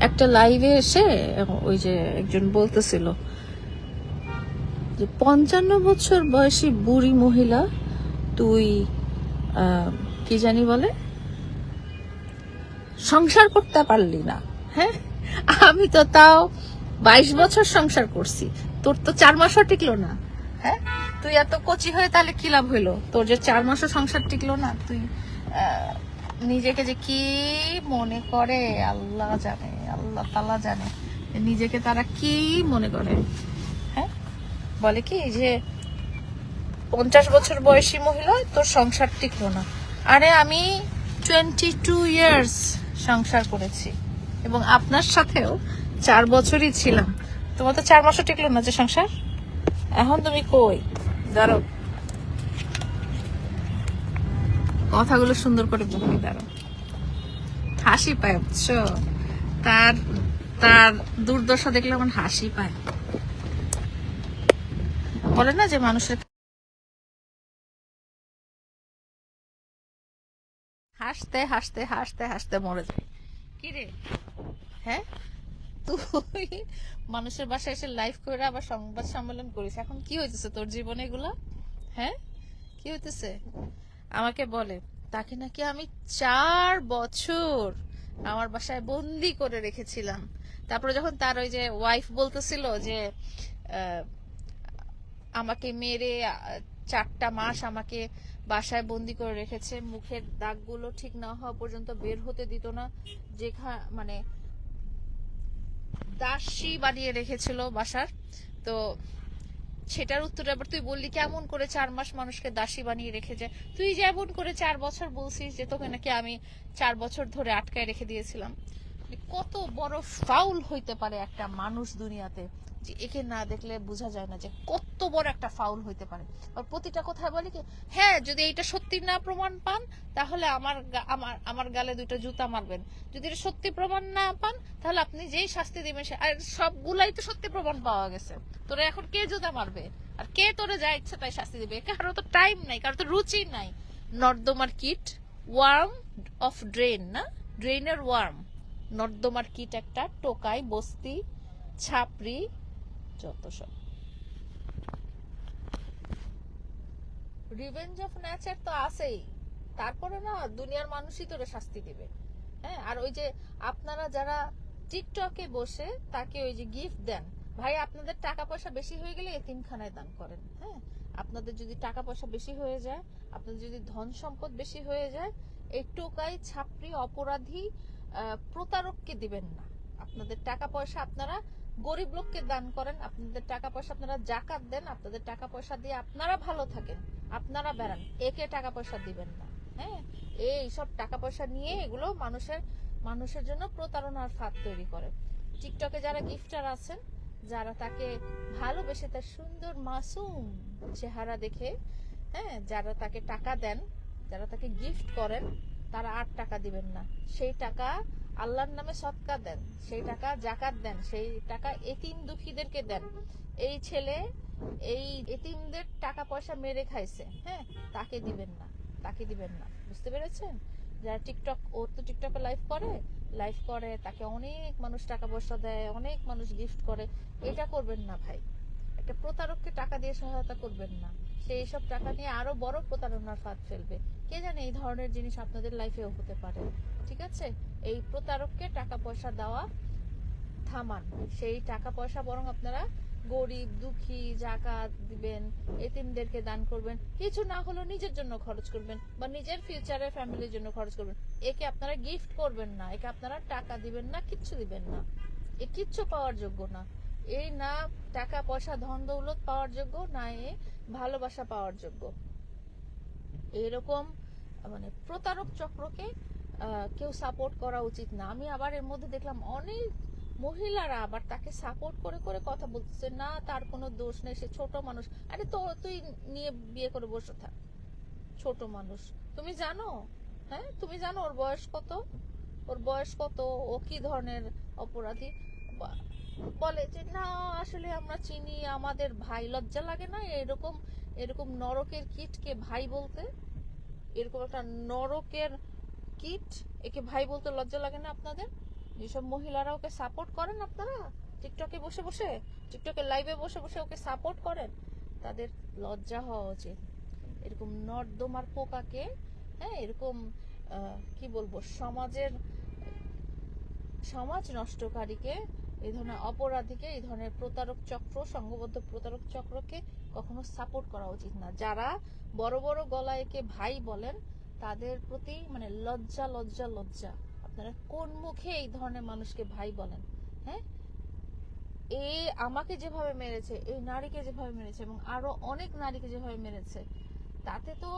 একটা লাইভে এসে ওই যে একজন বলতেছিল যে 55 বছর বয়সী বুড়ি মহিলা তুই কি জানি বলে সংসার করতে পারলি না। হ্যাঁ, আমি তো তাও 22 বছর সংসার করছি, তোর তো 4 মাসও টিকলো না। হ্যাঁ, তুই এত কচি হয়ে তাহলে কি লাভ হইলো? তোর যে 4 মাসও সংসার টিকলো না। তুই নিজেকে যে কি মনে করে আল্লাহ জানে, আল্লাহ তাআলা জানে নিজেকে তারা কি মনে করে। হ্যাঁ, বলে কি যে 50 বছর বয়সী মহিলা তোর সংসার টিকলো না। আরে আমি 22 ইয়ার্স সংসার করেছি এবং আপনার সাথেও 4 বছরই ছিলাম। তোমার তো 4 মাসও টিকলো না যে সংসার। এখন তুমি কই? দাঁড়াও, কথাগুলো সুন্দর করে বলি। দাঁড়াও, হাসি পায় বুঝছো? তার তার দুর্দশা দেখলে আমার হাসি পায়। বলে না যে মানুষের হাসতে হাসতে হাসতে হাসতে মরে যায়। কি রে? হ্যাঁ, তুই মানুষের বাসায় এসে লাইভ করে আবার সংবাদ সম্মেলন করিস। এখন কি হইতেছে তোর জীবনে এগুলা? হ্যাঁ, কি হইতেছে? আমাকে বলে তাকে নাকি আমি 4 বছর আমার বাসায় বন্দি করে রেখেছিলাম। তারপরে যখন তার ওই যে ওয়াইফ বলতেছিল যে আমাকে মেরে 4টা মাস আমাকে বাসায় বন্দি করে রেখেছে, মুখের দাগগুলো ঠিক না হওয়া পর্যন্ত বের হতে দিত না, মানে দাসী বানিয়ে রেখেছিল বাসার। তো সেটার উত্তরে আবার তুই বললি কেমন করে 4 মাস মানুষকে দাসী বানিয়ে রেখেছে। তুই যেমন করে 4 বছর বলছিস যে তোকে নাকি আমি 4 বছর ধরে আটকায় রেখে দিয়েছিলাম। কত বড় ফাউল হইতে পারে একটা মানুষ দুনিয়াতে, যে একে না দেখলে বোঝা যায় না যে কত বড় একটা ফাউল হইতে পারে। আর প্রতিটা কথায় বলে কি, হ্যাঁ যদি এইটা সত্যি না প্রমাণ পান তাহলে আমার গালে 2টা জুতা মারবেন। যদি এটা সত্যি প্রমাণ না পান তাহলে আপনি যেই শাস্তি দিবেন, আর সবগুলাই তো সত্যি প্রমাণ পাওয়া গেছে। তোরা এখন কে জুতা মারবে আর কে তোরে যা ইচ্ছা তাই শাস্তি দিবে? কারো তো টাইম নাই, কারো তো রুচি নাই। নর্দমার কিট, ওয়ার্ম অফ ড্রেন, না ড্রেনের ওয়ার্ম, নর্দমার কিট একটা, টোকাই, বস্তি, ছাপরি, যত সব। রিভেঞ্জ অফ নেচার তো আছেই, তারপরে না দুনিয়ার মানুষই তোরে শাস্তি দিবে। হ্যাঁ, আর ওই যে আপনারা যারা টিকটকে বসে তাকে ওই যে গিফট দেন, ভাই আপনাদের টাকা পয়সা বেশি হয়ে গেলে এতিমখানায় দান করেন। হ্যাঁ, আপনাদের যদি টাকা পয়সা বেশি হয়ে যায়, আপনাদের যদি ধন সম্পদ বেশি হয়ে যায়, এই টোকাই, ছাপরি, অপরাধী, প্রতারককে দিবেন না। আপনাদের টাকা পয়সা আপনারা গরিব লোককে দান করেন, আপনাদের টাকা পয়সা আপনারা জাকাত দেন, আপনাদের টাকা পয়সা দিয়ে আপনারা ভালো থাকেন, আপনারা বেড়ান, একে টাকা পয়সা দিবেন না। হ্যাঁ, এই সব টাকা পয়সা নিয়ে এগুলো মানুষের জন্য প্রতারণার ফাঁদ তৈরি করে। টিকটকে যারা গিফটার আছেন, যারা তাকে ভালোবেসে তার সুন্দর মাসুম চেহারা দেখে, হ্যাঁ, যারা তাকে টাকা দেন, যারা তাকে গিফট করেন, তারা আর টাকা দিবেন না। সেই টাকা আল্লাহর নামে সদকা দেন, সেই টাকা জাকাত দেন, সেই টাকা এতিম দুঃখীদেরকে দেন। এই ছেলে এই এতিমদের টাকা পয়সা মেরে খাইছে, হ্যাঁ, তাকে দিবেন না, তাকে দিবেন না। বুঝতে পেরেছেন? যারা টিকটক, ও তো টিকটকে লাইভ করে তাকে অনেক মানুষ টাকা পয়সা দেয়, অনেক মানুষ গিফট করে। এটা করবেন না ভাই, একটা প্রতারককে টাকা দিয়ে সহায়তা করবেন না। সেই সব টাকা নিয়ে আরো বড় প্রতারণার ফাঁদ ফেলবে। কে জানে এই ধরনের জিনিস আপনাদের লাইফেও হতে পারে। ঠিক আছে, এই প্রতারককে টাকা পয়সা দেওয়া থামান। সেই টাকা পয়সা বরং আপনারা গরিব দুঃখী জাকাত দিবেন, এতিমদেরকে দান করবেন, কিছু না হলেও নিজের জন্য খরচ করবেন বা নিজের ফিউচারে ফ্যামিলির জন্য খরচ করবেন। একে আপনারা গিফট করবেন না, একে আপনারা টাকা দিবেন না, কিচ্ছু দিবেন না। এ কিচ্ছু পাওয়ার যোগ্য না। এই না টাকা পয়সা ধন দৌলত পাওয়ার যোগ্য, না এ ভালোবাসা পাওয়ার যোগ্য। এরকম মানে প্রতারক চক্রকে কেউ সাপোর্ট করা উচিত না। আমি আবার এর মধ্যে দেখলাম অনেক মহিলারা আবার তাকে সাপোর্ট করে করে কথা বলতেছে, না তার কোনো দোষ নেই, সে ছোট মানুষ। আরে তো তুই নিয়ে বিয়ে করে বসে থাক, ছোট মানুষ। তুমি জানো, হ্যাঁ তুমি জানো ওর বয়স কত? ওর বয়স কত? ও কি ধরনের অপরাধী? বলে যে না আসলে আমরা চিনি, আমাদের ভাই। লজ্জা লাগে না এরকম এরকম নরকের কীটকে ভাই বলতে? এরকম একটা নরকের কীট, একে ভাই বলতে লজ্জা লাগে না আপনাদের? যেসব মহিলারা ওকে সাপোর্ট করেন, আপনারা টিকটকে বসে বসে, টিকটকে লাইভে বসে বসে ওকে সাপোর্ট করেন, তাদের লজ্জা হওয়া উচিত। এরকম নর্দমার পোকাকে, হ্যাঁ, এরকম কি বলবো, সমাজ নষ্টকারীকে, এই ধরনের অপরাধীকে, এই ধরনের প্রতারক চক্র, সংঘবদ্ধ প্রতারক চক্রকে কখনো সাপোর্ট করা উচিত না। যারা বড় বড় গলায় একে ভাই বলেন, তাদের প্রতি মানে লজ্জা লজ্জা লজ্জা। আপনারা কোন মুখে এই ধরনের মানুষকে ভাই বলেন? হ্যাঁ, এ আমাকে যেভাবে মেরেছে, এই নারীকে যেভাবে মেরেছে, এবং আরো অনেক নারীকে যেভাবে মেরেছে, তাতে তো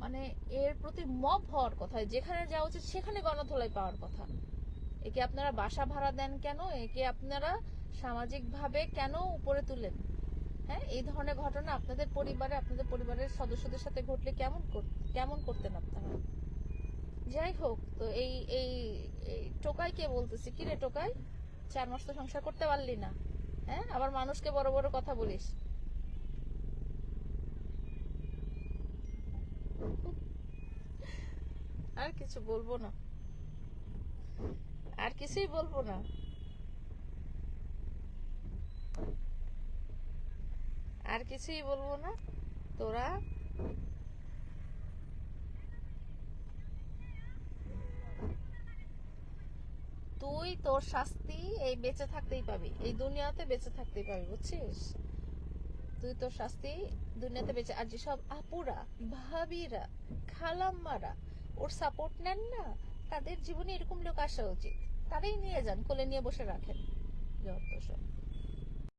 মানে এর প্রতি মব হওয়ার কথা, যেখানে যাওয়া উচিত সেখানে গণধোলাই পাওয়ার কথা। একে আপনারা বাসা ভাড়া দেন কেন? একে আপনারা সামাজিক ভাবে কেন উপরে তুলেন? হ্যাঁ, এই ধরনের ঘটনা আপনাদের পরিবারে, আপনাদের পরিবারের সদস্যদের সাথে ঘটলে কেমন করতেন আপনারা? যাই হোক, তো এই এই টোকাইকে বলতেছি, কি রে টোকাই, 4 মাস তো সংসার করতে পারলি না, হ্যাঁ, আবার মানুষকে বড় বড় কথা বলিস। আর কিছু বলবো না, আর কিছুই বলবো না, আর কিছুই বলবো না। তোরা তুই তোর শাস্তি এই বেঁচে থাকতেই পাবি, এই দুনিয়াতে বেঁচে থাকতেই পাবি, বুঝছিস? তুই তোর শাস্তি দুনিয়াতে বেঁচে, আর যেসব আপুরা, ভাবিরা, খালাম্মারা ওর সাপোর্ট নেন না, তাদের জীবনে এরকম লোক আসা উচিত। তারাই নিয়ে যান, কোলে নিয়ে বসে রাখেন, যত সব।